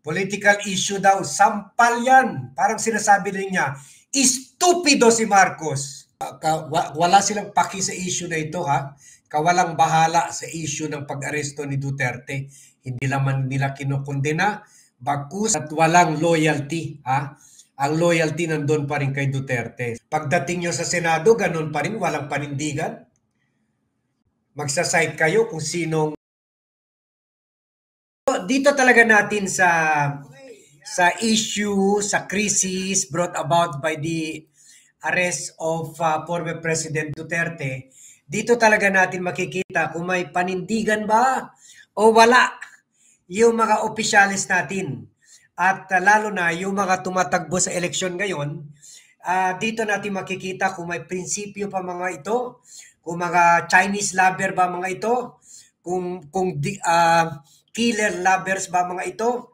Political issue daw. Sampal yan. Parang sinasabi niya, stupido si Marcos. Wala silang paki sa issue na ito, ha? Kawalang bahala sa issue ng pag-aresto ni Duterte. Hindi naman nila kinukundena, bagkus at walang loyalty, ha? Ang loyalty nandun pa rin kay Duterte. Pagdating nyo sa Senado, ganun pa rin, walang panindigan. Magsaside kayo kung sinong... Dito talaga natin sa issue, sa crisis brought about by the arrest of former President Duterte, dito talaga natin makikita kung may panindigan ba o wala yung mga opisyalis natin. At lalo na yung mga tumatakbo sa eleksyon ngayon, dito natin makikita kung may prinsipyo pa mga ito, kung mga Chinese lover ba mga ito, kung killer lovers ba mga ito,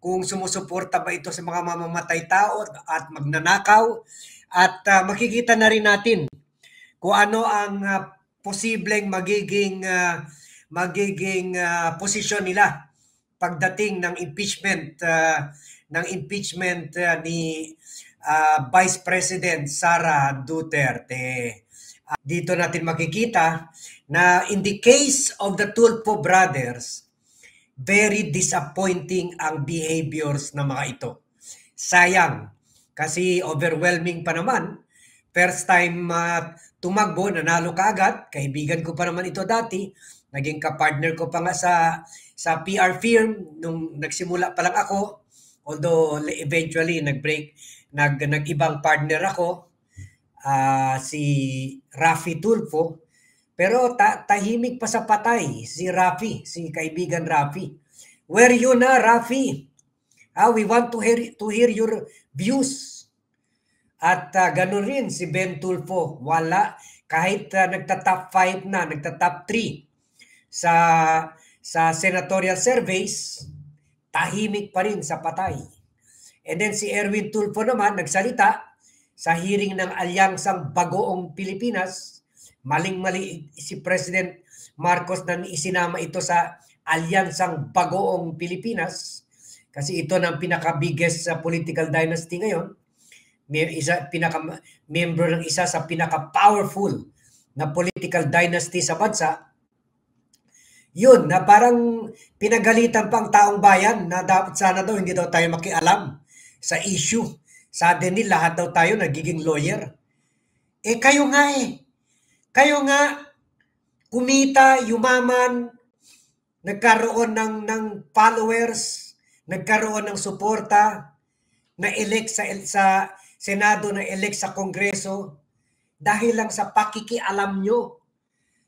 kung sumusuporta ba ito sa mga mamamatay tao at magnanakaw. At makikita na rin natin kung ano ang posibleng magiging posisyon nila pagdating ng impeachment ni Vice President Sara Duterte. Dito natin makikita na in the case of the Tulfo brothers, very disappointing ang behaviors ng mga ito. Sayang, kasi overwhelming pa naman. First time tumakbo, nanalo ka agad. Kaibigan ko pa naman ito dati. Naging kapartner ko pa nga sa PR firm nung nagsimula pa lang ako. Although eventually nag-ibang partner ako, si Rafi Tulfo. Pero tahimik pa sa patay si Rafi, si kaibigan Rafi. Where you na, Rafi? We want to hear your views. At ganun rin si Ben Tulfo. Wala. Kahit nagta-top 5 na, nagta-top 3 sa senatorial surveys, tahimik pa rin sa patay. And then si Erwin Tulfo naman nagsalita sa hearing ng Alyansang Bagoong Pilipinas. Maling-mali si President Marcos na isinama ito sa Alyansang Bagoong Pilipinas kasi ito ng pinaka-biggest political dynasty ngayon. Member ng isa sa pinaka-powerful na political dynasty sa bansa. Yun, na parang pinagalitan pang taong bayan na dapat sana daw hindi daw tayo makialam sa issue. Suddenly, lahat daw tayo nagiging lawyer. Kayo nga Kayo nga, kumita, yumaman, nagkaroon ng followers, nagkaroon ng suporta, na-elect sa Senado, na-elect sa Kongreso, dahil lang sa pakikialam nyo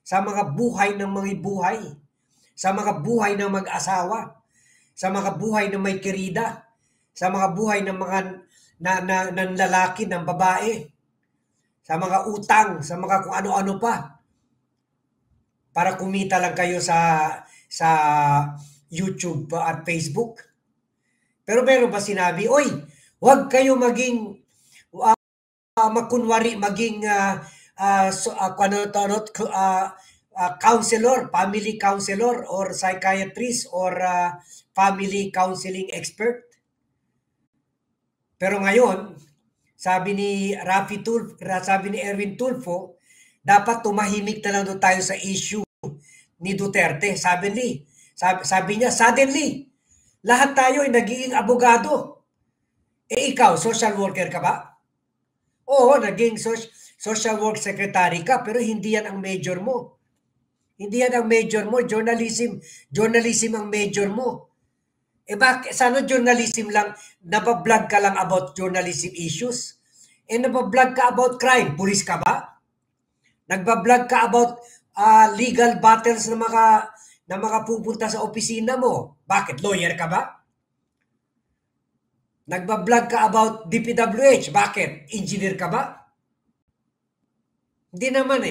sa mga buhay ng mga buhay, sa mga buhay ng mag-asawa, sa mga buhay ng may kirida, sa mga buhay ng mga ng lalaki, ng babae, sa mga utang, sa mga kung ano-ano pa. Para kumita lang kayo sa YouTube at Facebook. Pero meron ba sinabi, oy, huwag kayo maging makunwari, maging counselor, family counselor or psychiatrist or family counseling expert. Pero ngayon, sabi ni Erwin Tulfo, dapat tumahimik na lang doon tayo sa issue ni Duterte. Sabi niya, suddenly, lahat tayo ay nagiging abogado. Ikaw, social worker ka ba? Oo, naging social work secretary ka, pero hindi yan ang major mo. Hindi yan ang major mo. Journalism ang major mo. Bakit? Sana journalism lang, nabablog ka lang about journalism issues. Nabablog ka about crime, pulis ka ba? Nagbablog ka about legal battles na mga pupunta sa opisina mo. Bakit? Lawyer ka ba? Nagbablog ka about DPWH. Bakit? Engineer ka ba? Hindi naman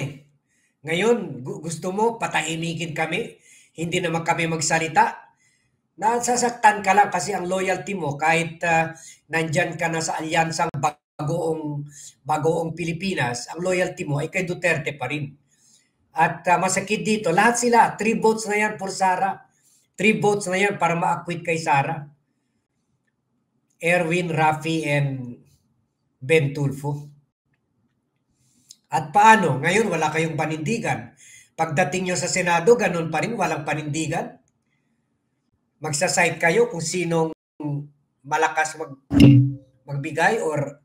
Ngayon, gusto mo patahimikin kami? Hindi naman kami magsalita? Nasasaktan ka lang kasi ang loyalty mo kahit nandyan ka na sa Alyansang Bagoong Pilipinas, ang loyalty mo ay kay Duterte pa rin. At masakit dito, lahat sila, 3 votes na yan for Sara. 3 votes na yan para ma-acquit kay Sara. Erwin, Rafi, and Ben Tulfo. At paano? Ngayon, wala kayong panindigan. Pagdating nyo sa Senado, ganun pa rin, walang panindigan. Magsaside kayo kung sinong malakas magbigay or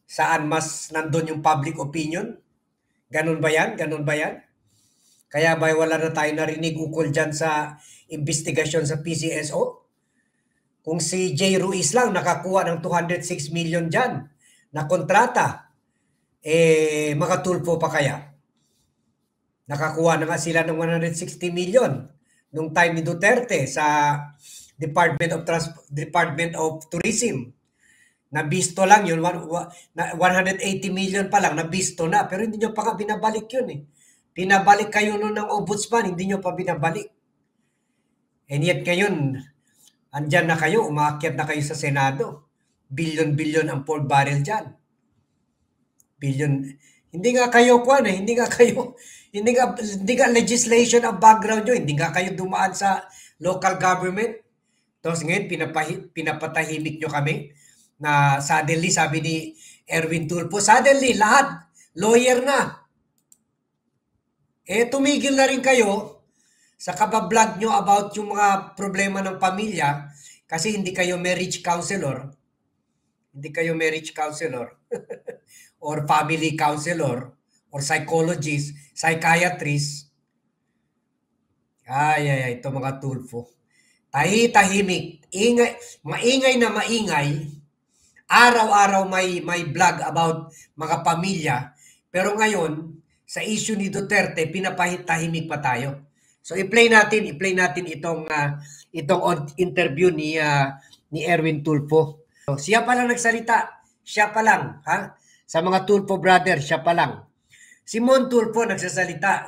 saan mas nandun yung public opinion. Ganun ba yan? Ganun ba yan? Kaya ba wala na tayo narinig ukol dyan sa investigasyon sa PCSO? Kung si Jay Ruiz lang nakakuha ng 206 million dyan na kontrata, makatulpo pa kaya? Nakakuha na nga sila ng 160 million nung time ni Duterte sa Department of Tourism. Nabisto lang yun, 180 million pa lang, nabisto na. Pero hindi nyo pa nga binabalik yun eh. Pinabalik kayo nun ng ombudsman, hindi nyo pa binabalik. And yet ngayon, andyan na kayo, umaakyat na kayo sa Senado. Billion-billion ang pork barrel dyan. Billion. Hindi nga kayo kuwan eh, hindi nga legislation ang background nyo, hindi nga kayo dumaan sa local government. Tapos ngayon, pinapatahimik nyo kami na suddenly, sabi ni Erwin Tulfo, suddenly, lahat, lawyer na. Tumigil na rin kayo sa kabablog nyo about yung mga problema ng pamilya kasi hindi kayo marriage counselor. Hindi kayo marriage counselor or family counselor or psychologist, psychiatrist. Ay, ito mga Tulfo. Tahimik, maingay na maingay, araw-araw may vlog about mga pamilya, pero ngayon, sa issue ni Duterte, pinapahitahimik pa tayo. So i-play natin itong interview ni Erwin Tulfo. So, siya pa lang nagsalita, siya pa lang, ha? Sa mga Tulfo brother, siya pa lang. Si Mon Tulfo nagsasalita,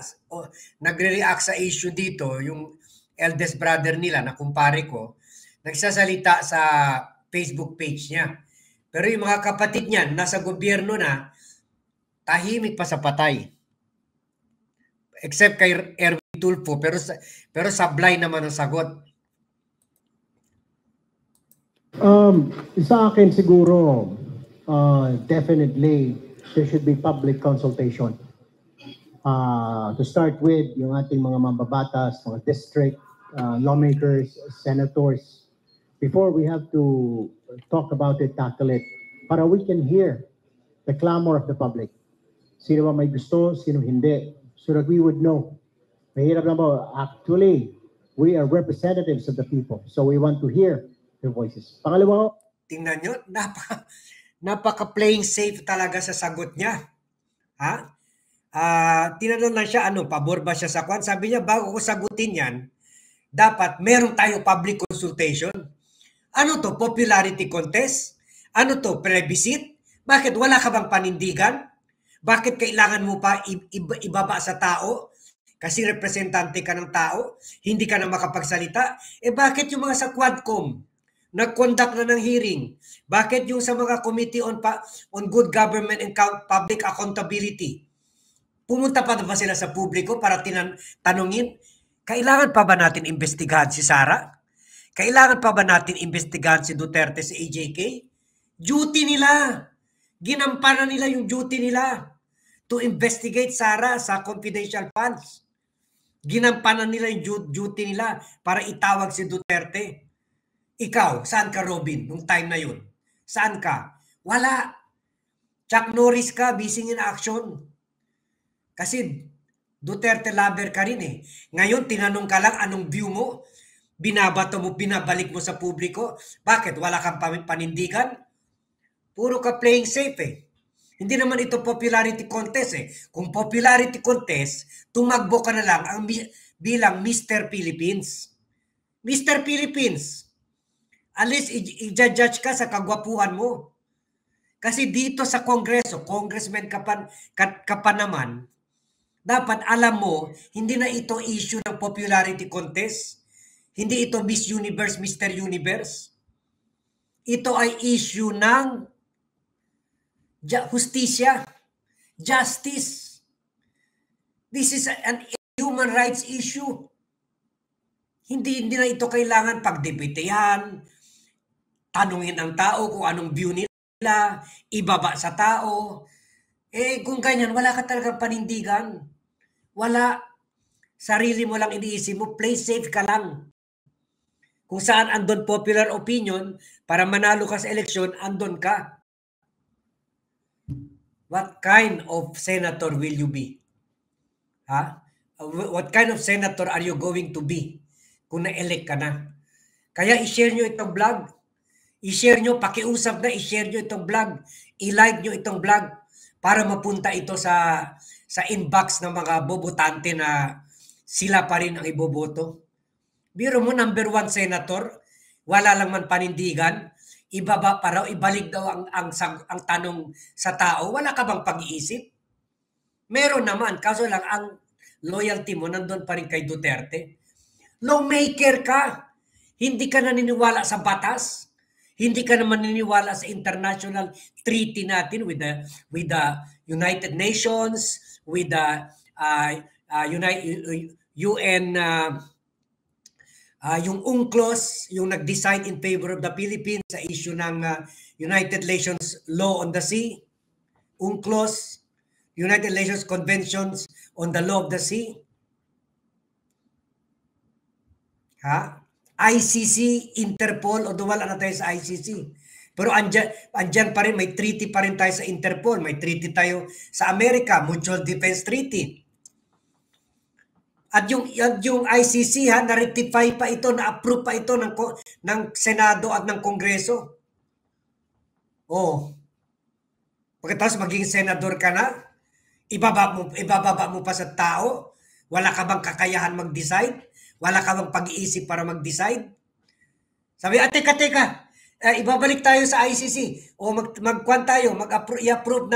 nagre-react sa issue dito, yung eldest brother nila na kumpare ko, nagsasalita sa Facebook page niya. Pero yung mga kapatid niya, nasa gobyerno na, tahimik pa sa patay. Except kay Erwin Tulfo, pero sablay naman ang sagot. Sa akin siguro, definitely, there should be public consultation. To start with, yung ating mga mambabatas, mga district lawmakers, senators, before we have to talk about it, tackle it, para we can hear the clamor of the public. Sino ba may gusto, sino hindi, so that we would know. Mahirap na ba? Actually, we are representatives of the people, so we want to hear their voices. Pangalawa, tingnan nyo, napaka-playing safe talaga sa sagot niya. Ha? Tinanong lang siya, pabor ba siya sa kwan? Sabi niya, bago ko sagutin yan, dapat meron tayo public consultation. Ano to? Popularity contest? Ano to? Plebiscite? Bakit? Wala ka bang panindigan? Bakit kailangan mo pa ibaba sa tao? Kasi representante ka ng tao? Hindi ka na makapagsalita? Bakit yung mga sa Quadcom? Nag-conduct na ng hearing? Bakit yung sa mga Committee on Good Government and Public Accountability? Pumunta pa ba sila sa publiko para tanungin? Kailangan pa ba natin imbestigahan si Sara? Kailangan pa ba natin imbestigahan si Duterte, si AJK? Duty nila. Ginampanan nila yung duty nila to investigate Sara sa confidential funds. Ginampanan nila yung duty nila para itawag si Duterte. Ikaw, saan ka, Robin, nung time na yun? Saan ka? Wala. Chuck Norris ka, missing in action. Kasi Duterte lover ka rin eh. Ngayon, tinanong ka lang anong view mo? Binabato mo, binabalik mo sa publiko? Bakit? Wala kang panindigan? Puro ka playing safe eh. Hindi naman ito popularity contest eh. Kung popularity contest, tumakbo ka na lang bilang Mr. Philippines. Mr. Philippines, at least i-judge ka sa kagwapuhan mo. Kasi dito sa Kongreso, congressman ka pa naman, dapat alam mo, hindi na ito issue ng popularity contest. Hindi ito Miss Universe, Mr. Universe. Ito ay issue ng justisya, justice. This is an human rights issue. Hindi na ito kailangan pagdebatehan, tanungin ang tao kung anong view nila, ibaba sa tao. Kung ganyan, wala ka talagang panindigan. Wala. Sarili mo lang iniisip mo, play safe ka lang. Kung saan andon popular opinion, para manalo ka sa eleksyon, andon ka. What kind of senator will you be? Ha? What kind of senator are you going to be kung na-elect ka na? Kaya i-share nyo itong vlog. I-share nyo, pakiusap na, i-share nyo itong vlog. I-like nyo itong vlog para mapunta ito sa inbox ng mga bobotante na sila pa rin ang iboboto. Biro mo, number 1 senator, wala lang man panindigan, ibaba pa raw, ibalik daw ang tanong sa tao, wala ka bang pag-iisip? Meron naman, kaso lang ang loyalty mo nandun pa rin kay Duterte. Lawmaker ka, hindi ka naniniwala sa batas, hindi ka naman naniniwala sa international treaty natin with the United Nations, with the UN, yung UNCLOS, yung nag-decide in favor of the Philippines sa issue ng United Nations Law on the Sea, UNCLOS, United Nations Conventions on the Law of the Sea, ICC, Interpol, although wala na tayo sa ICC. Pero andyan pa rin, may treaty pa rin tayo sa Interpol, may treaty tayo sa Amerika, Mutual Defense Treaty. At yung ICC, na-rectify pa ito, na-approve pa ito ng Senado at ng Kongreso. Pagkatapos maging senador ka na, ibababa mo pa sa tao, wala ka bang kakayahan mag-decide? Wala ka bang pag-iisip para mag-decide? Sabi, teka, ibabalik tayo sa ICC o magkuhan tayo, i-approve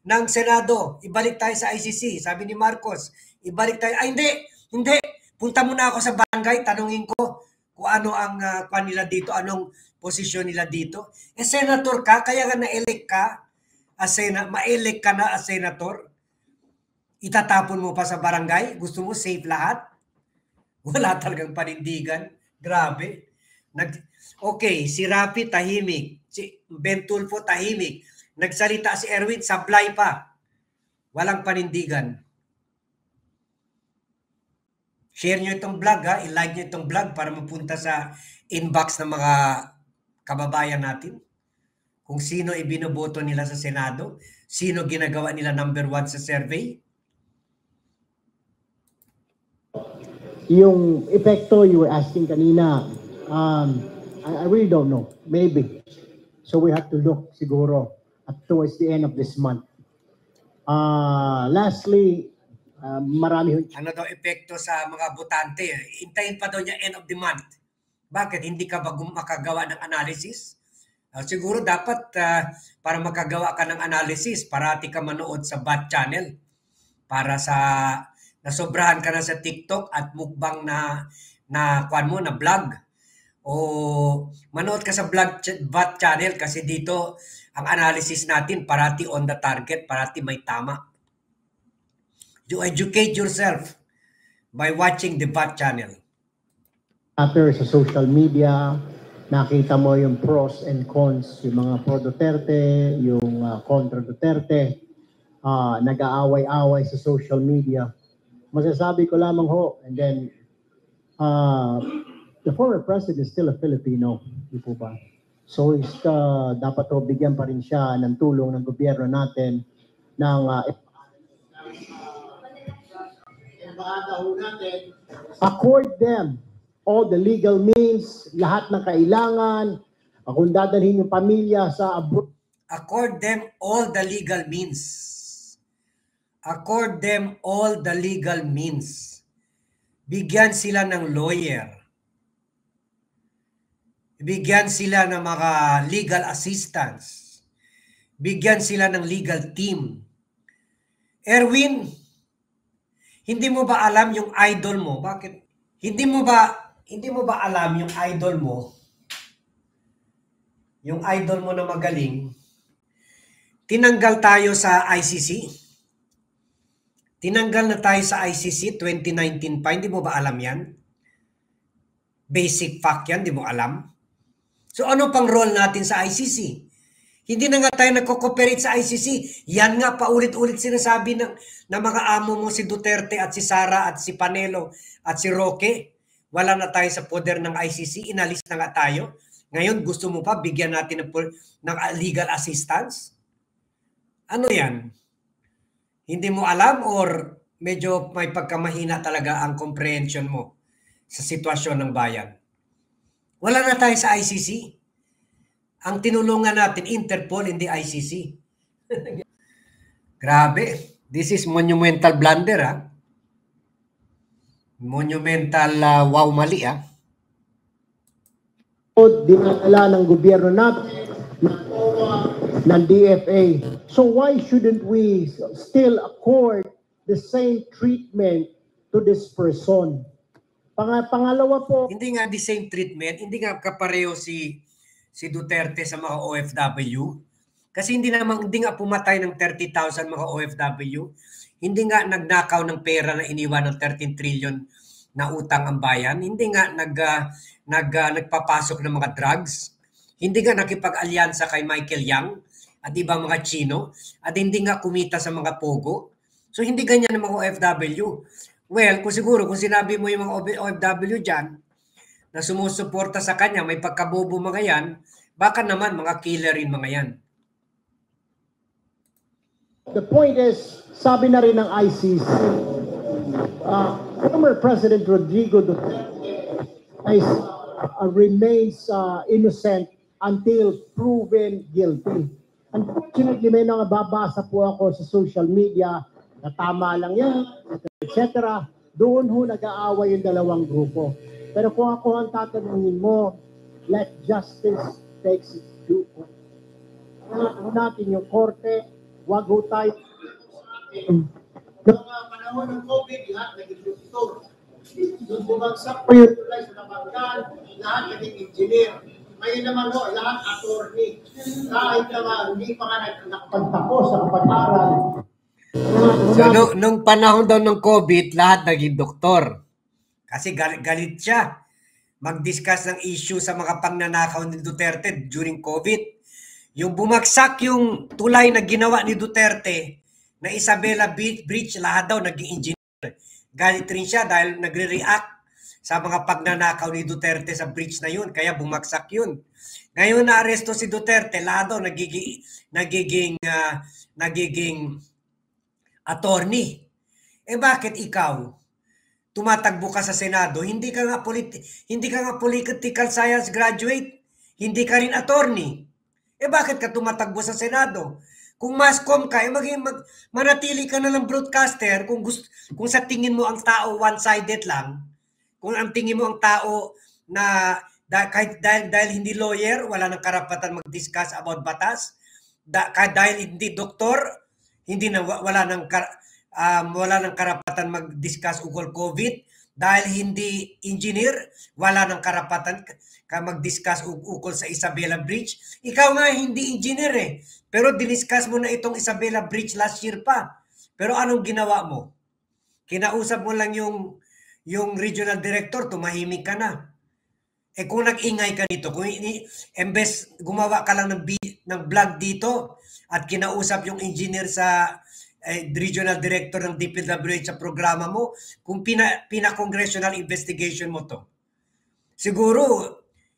ng Senado, ibalik tayo sa ICC. Sabi ni Marcos, ibalik tayo. Hindi. Punta muna ako sa barangay, tanungin ko kung ano ang kwan nila dito, anong posisyon nila dito. Senator ka, kaya ka na-elect ka, ma-elect ka na as senator. Itatapon mo pa sa barangay, gusto mo safe lahat? Wala talagang panindigan. Grabe. Okay, si Rapi tahimik. Si Ben Tulfo tahimik. Nagsalita si Erwin, sablay pa. Walang panindigan. Share nyo itong vlog, i-like nyo itong vlog para mapunta sa inbox ng mga kababayan natin. Kung sino ibinoboto nila sa Senado, sino ginagawa nila number 1 sa survey. Yung epekto you were asking kanina, I really don't know. Maybe. So we have to look siguro towards the end of this month. Lastly, marami. Ano daw epekto sa mga botante? Hintayin pa daw niya end of the month. Bakit? Hindi ka ba makagawa ng analysis? Siguro dapat para makagawa ka ng analysis, parati ka manood sa Bat Channel. Para sa nasobrahan ka na sa TikTok at mukbang na kwan mo, na vlog. O manood ka sa Bat Channel kasi dito ang analysis natin parati on the target, parati may tama. You educate yourself by watching the Bat Channel. After sa social media, nakita mo yung pros and cons, yung mga pro Duterte, yung kontra Duterte, nag-aaway-away sa social media. Masasabi ko lamang ho, and then, the former president is still a Filipino, di po ba? So, dapat ho, bigyan pa rin siya ng tulong ng gobyerno natin ng accord them all the legal means, lahat ng kailangan, kung dadalhin yung pamilya sa abroad. Accord them all the legal means. Accord them all the legal means. Bigyan sila ng lawyer. Bigyan sila ng mga legal assistance. Bigyan sila ng legal team. Erwin, hindi mo ba alam yung idol mo? Bakit? Hindi mo ba alam yung idol mo? Yung idol mo na magaling, tinanggal tayo sa ICC. Tinanggal na tayo sa ICC 2019 pa. Hindi mo ba alam yan? Basic fact yan, di mo alam? So ano pang role natin sa ICC? Hindi na nga tayo nagko-cooperate sa ICC. Yan nga paulit-ulit sinasabi ng mga amo mo si Duterte at si Sara at si Panelo at si Roque. Wala na tayo sa poder ng ICC. Inalis na nga tayo. Ngayon gusto mo pa bigyan natin ng legal assistance? Ano yan? Hindi mo alam or medyo may pagkamahina talaga ang comprehension mo sa sitwasyon ng bayan? Wala na tayo sa ICC. Ang tinulungan natin, Interpol, hindi ICC. Grabe. This is monumental blunder, ha? Monumental wow mali, ha? Dinadala ng gobyerno natin ng DFA. So why shouldn't we still accord the same treatment to this person? Pangalawa po, Hindi nga the same treatment, hindi nga kapareho si Duterte sa mga OFW. Kasi hindi nga pumatay ng 30,000 mga OFW. Hindi nga nagnakaw ng pera na iniwan ng 13 trillion na utang ang bayan. Hindi nga nagpapasok ng mga drugs. Hindi nga nakipag-alyansa kay Michael Yang at ibang mga Chino. At hindi nga kumita sa mga pogo. So hindi ganyan ang mga OFW. Well, kung sinabi mo yung mga OFW dyan, na sumusuporta sa kanya, may pagkabobo mga yan, baka naman mga killer rin mga yan. the point is, sabi na rin ng ICC, former President Rodrigo Duterte remains innocent until proven guilty. Unfortunately, may nababasa po ako sa social media na tama lang yan, etc. Doon ho nag-aaway yung dalawang grupo. Pero kung ako ang tatanungin mo, let justice take its due course. Kailangan natin yung korte, wag ho tayo. Noong panahon ng COVID, lahat naging doktor. Doon bumagsak po yung tulay sa Nabanggan, lahat naging engineer. Ngayon naman ho, lahat attorney. Kahit naman, hindi pa nga nakapagtapos sa pag-aaral. So, nung panahon daw ng COVID, lahat naging doktor. Kasi galit siya mag-discuss ng issue sa mga pagnanakaw ni Duterte during COVID. Yung bumagsak yung tulay na ginawa ni Duterte na Isabela Bridge, lahat daw naging engineer. Galit rin siya dahil nagre-react sa mga pagnanakaw ni Duterte sa bridge na yun, kaya bumagsak yun. Ngayon na-aresto si Duterte, lahat daw nagiging attorney. Eh bakit ikaw tumatakbo ka sa Senado, hindi ka nga political science graduate, hindi ka rin attorney. Eh bakit ka tumatakbo sa Senado? Kung mascom ka, manatili ka na ng broadcaster kung sa tingin mo ang tao one-sided lang. Kung ang tingin mo ang tao na dahil hindi lawyer, wala nang karapatan mag-discuss about batas. Dahil hindi doktor, wala nang karapatan mag-discuss ukol COVID. Dahil hindi engineer, wala nang karapatan mag-discuss ukol sa Isabela Bridge. Ikaw nga hindi engineer eh. Pero diniscuss mo na itong Isabela Bridge last year pa. Pero anong ginawa mo? Kinausap mo lang yung regional director, tumahimik ka na. Eh kung nag-ingay ka dito, embes gumawa ka lang ng vlog dito at kinausap yung engineer sa regional director ng DPWH sa programa mo, kung pina-congressional investigation mo to, siguro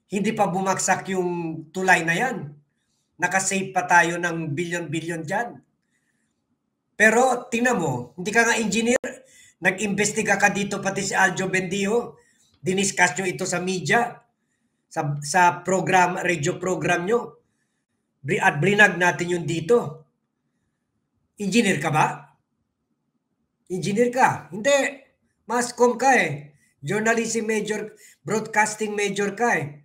hindi pa bumagsak yung tulay na yan. Nakasave pa tayo ng bilyon-bilyon dyan. Pero tingnan mo, hindi ka nga engineer, nag-investiga ka dito pati si Aljo Bendio, diniscuss nyo ito sa media, sa program, radio program nyo, at brinag natin yun dito. Engineer ka ba? Engineer ka? Hindi. Mascom ka eh. Journalism major, broadcasting major ka eh.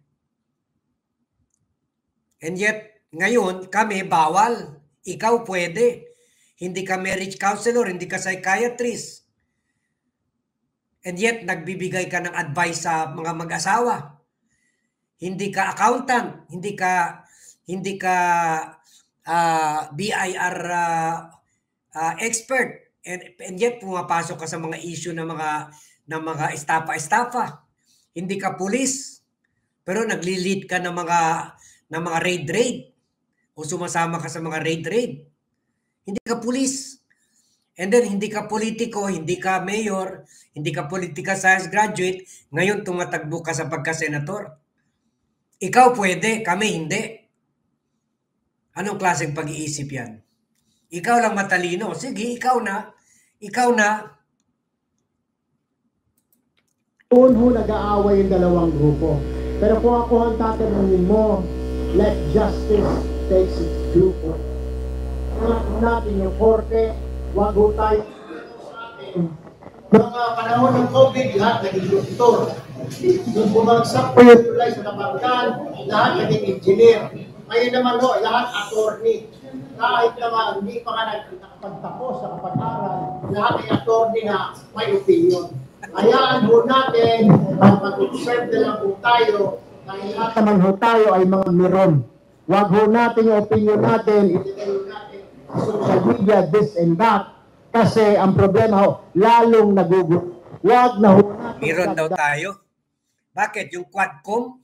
And yet, ngayon, kami bawal. Ikaw pwede. Hindi ka marriage counselor, hindi ka psychiatrist. And yet, nagbibigay ka ng advice sa mga mag-asawa. Hindi ka accountant, hindi ka BIR expert. And yet, pumapasok ka sa mga issue ng mga estafa-estafa. Hindi ka pulis. Pero nagli-lead ka ng mga raid o sumasama ka sa mga raid. Hindi ka pulis. And then hindi ka politiko, hindi ka mayor, hindi ka political science graduate, ngayon tumatagbo ka sa pagka-senator. Ikaw pwede, kami hindi. Anong klaseng pag-iisip yan? Ikaw lang matalino. Sige, ikaw na. Doon ho nag-aaway yung dalawang grupo. Pero kung ako ang tatanungin mo, let justice take its due course. Natin yung korte, wag ho tayo. Mga panahon ng COVID, lahat naging doktor. Nung bumagsak po yung tulay sa Nabangan, lahat naging engineer. Ngayon naman ho, lahat attorney. Kahit naman hindi pa nga nakapagtapos sa kapag-aral, lahat ay attorney na may opinion. Hayaan ho natin at mag-observe na lang po tayo na lahat naman ho tayo ay mga miron. Wag ho natin yung opinion natin, itinayo natin sa social media, this and that. Kasi ang problema ho, lalong nagugulo. Wag na ho natin. Miron daw tayo. Bakit? Yung Quadcom,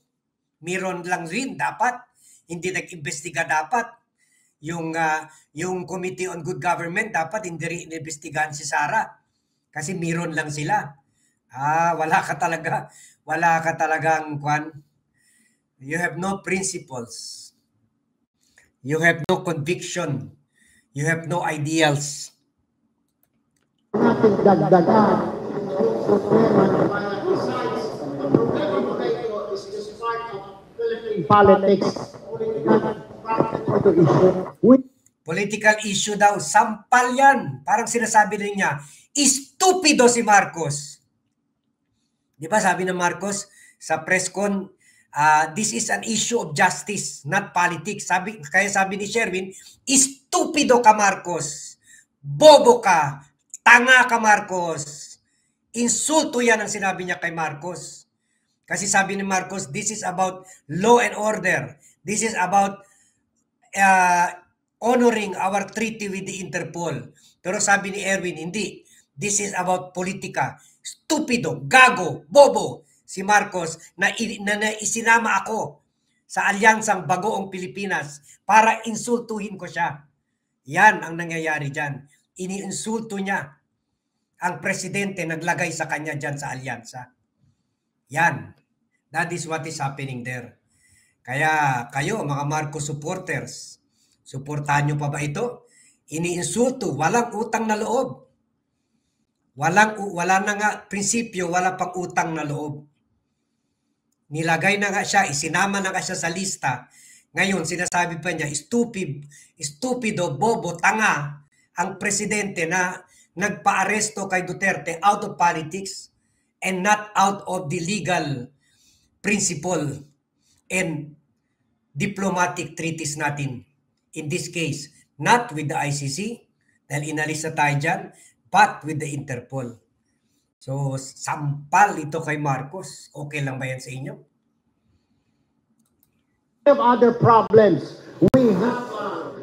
miron lang rin dapat. Hindi nag-imbestiga dapat. Yung Committee on Good Government dapat hindi rin inimbestigahan si Sara. Kasi miron lang sila. Wala ka talagang you have no principles. You have no conviction. You have no ideals. Natin dagdagan. Politics. Political issue daw. Sampal yan. Parang sinasabi niya, stupido si Marcos. Di ba sabi ng Marcos sa press con, this is an issue of justice, not politics. Kaya sabi ni Sherwin, stupido ka Marcos. Bobo ka. Tanga ka Marcos. Insulto yan ang sinabi niya kay Marcos. Kasi sabi ni Marcos, this is about law and order. This is about honoring our treaty with the Interpol. Pero sabi ni Erwin, hindi. This is about politika. Stupido, gago, bobo si Marcos na isinama ako sa alyansang Bagoong Pilipinas para insultuhin ko siya. Yan ang nangyayari dyan. Iniinsulto niya ang presidente naglagay sa kanya dyan sa alyansa. Yan. That is what is happening there. Kaya kayo, mga Marcos supporters, suportahan nyo pa ba ito? Iniinsulto, walang utang na loob. Wala na nga prinsipyo, wala pang utang na loob. Nilagay na nga siya, isinama na nga siya sa lista. Ngayon, sinasabi pa niya, stupido, bobo, tanga ang presidente na nagpa-aresto kay Duterte out of politics and not out of the legal principle and diplomatic treaties natin. In this case, not with the ICC, dahil inalis na tayo dyan, but with the Interpol. So, sampal ito kay Marcos. Okay lang ba yan sa inyo? We have other problems. We have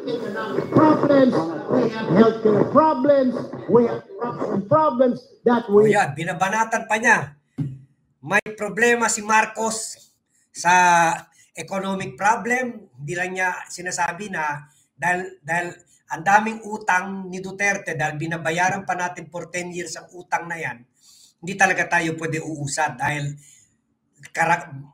economic problems. We have healthcare problems. We have problems that we... Yan, binabanatan pa niya. May problema si Marcos sa economic problem. Hindi lang niya sinasabi na dahil ang daming utang ni Duterte dahil binabayaran pa natin for 10 years ang utang na yan, hindi talaga tayo pwede uusad dahil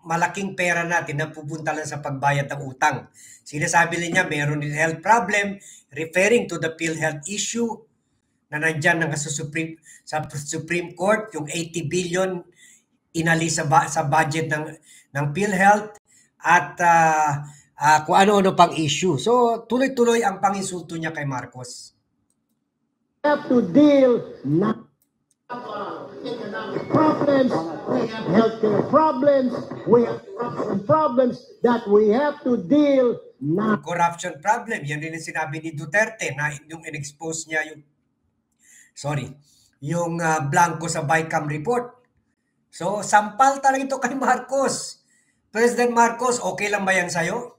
malaking pera natin na pupunta lang sa pagbayad ng utang. Sinasabi niya meron din health problem, referring to the PhilHealth issue na nandyan sa Supreme Court, yung 80 billion inalis sa budget ng PhilHealth at kung ano-ano pang issue. So, tuloy-tuloy ang panginsulto niya kay Marcos. We have to deal not economic problems, we have healthcare problems, we have corruption problems that we have to deal not. Corruption problem, yan din ang sinabi ni Duterte na yung in-expose niya yung blanco sa BICAM report. So, sampal talaga ito kay Marcos. President Marcos, okay lang ba yan sa'yo?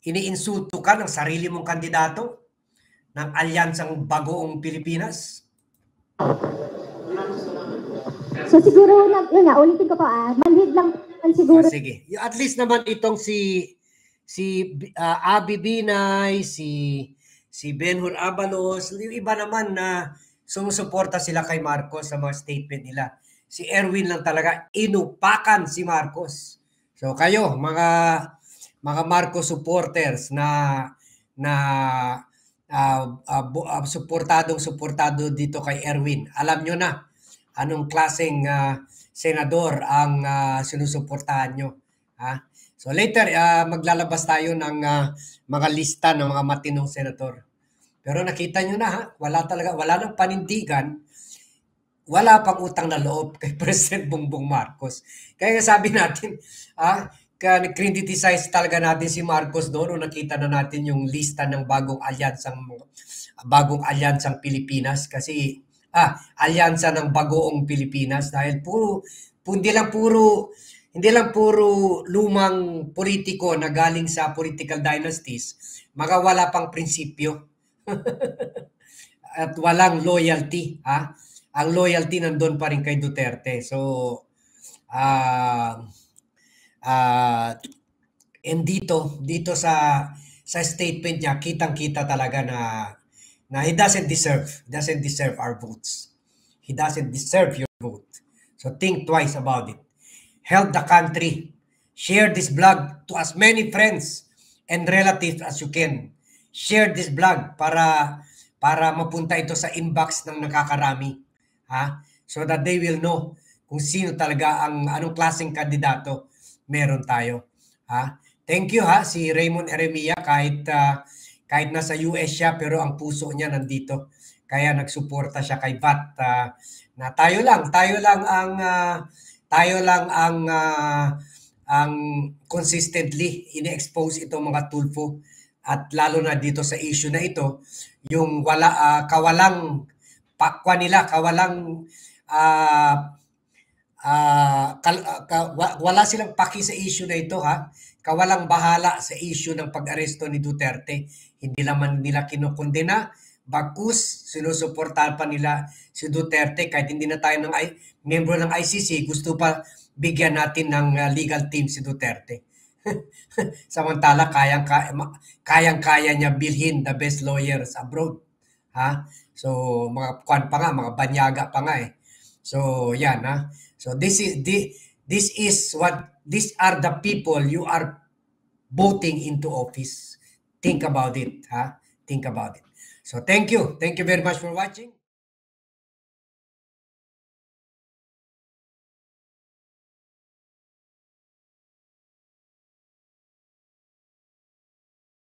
Iniinsulto ka ng sarili mong kandidato ng Alyansang Bagoong Pilipinas? So siguro, yun nga, ulitin ko po, manhid lang Siguro. Sige. At least naman itong si Abby Binay, si Benhur Abalos, yung iba naman na sumusuporta sila kay Marcos sa mga statement nila. Si Erwin lang talaga inupakan si Marcos. So kayo mga Marcos supporters na suportado dito kay Erwin. Alam nyo na anong klaseng senador ang sinusuportahan nyo. Ha? So later, maglalabas tayo ng mga lista ng mga matinong senador. Pero nakita nyo na, ha? Wala nang panindigan, wala pang utang na loob kay President Bongbong Marcos. Kaya sabi natin, criticize talaga natin si Marcos doon nung nakita na natin yung lista ng bagong alyansang Pilipinas kasi alyansa ng bagoong Pilipinas dahil hindi lang puro lumang politiko na galing sa political dynasties, mga wala pang prinsipyo. At walang loyalty, Ang loyalty nandun pa rin kay Duterte. So and dito sa statement niya, kitang-kita talaga na he doesn't deserve our votes. He doesn't deserve your vote. So think twice about it. Help the country. Share this vlog to as many friends and relatives as you can. Share this vlog para mapunta ito sa inbox ng nakakarami. So that they will know kung sino talaga anong klaseng kandidato meron tayo. Thank you si Raymond Eremia kahit nasa US siya pero ang puso niya nandito. Kaya nagsuporta siya kay VAT na tayo lang ang consistently ine-expose itong mga Tulfo at lalo na dito sa issue na ito yung kawalang pakwa nila, wala silang paki sa issue na ito kawalang bahala sa issue ng pag-aresto ni Duterte. Hindi naman nila kinukondena, bagkus sinusuportahan pa nila si Duterte kahit hindi na tayo membro ng ICC, gusto pa bigyan natin ng legal team si Duterte. Samantala kayang-kaya niya bilhin the best lawyers abroad. So mga banyaga pa nga So yan So these are the people you are voting into office. Think about it, Think about it. So thank you very much for watching.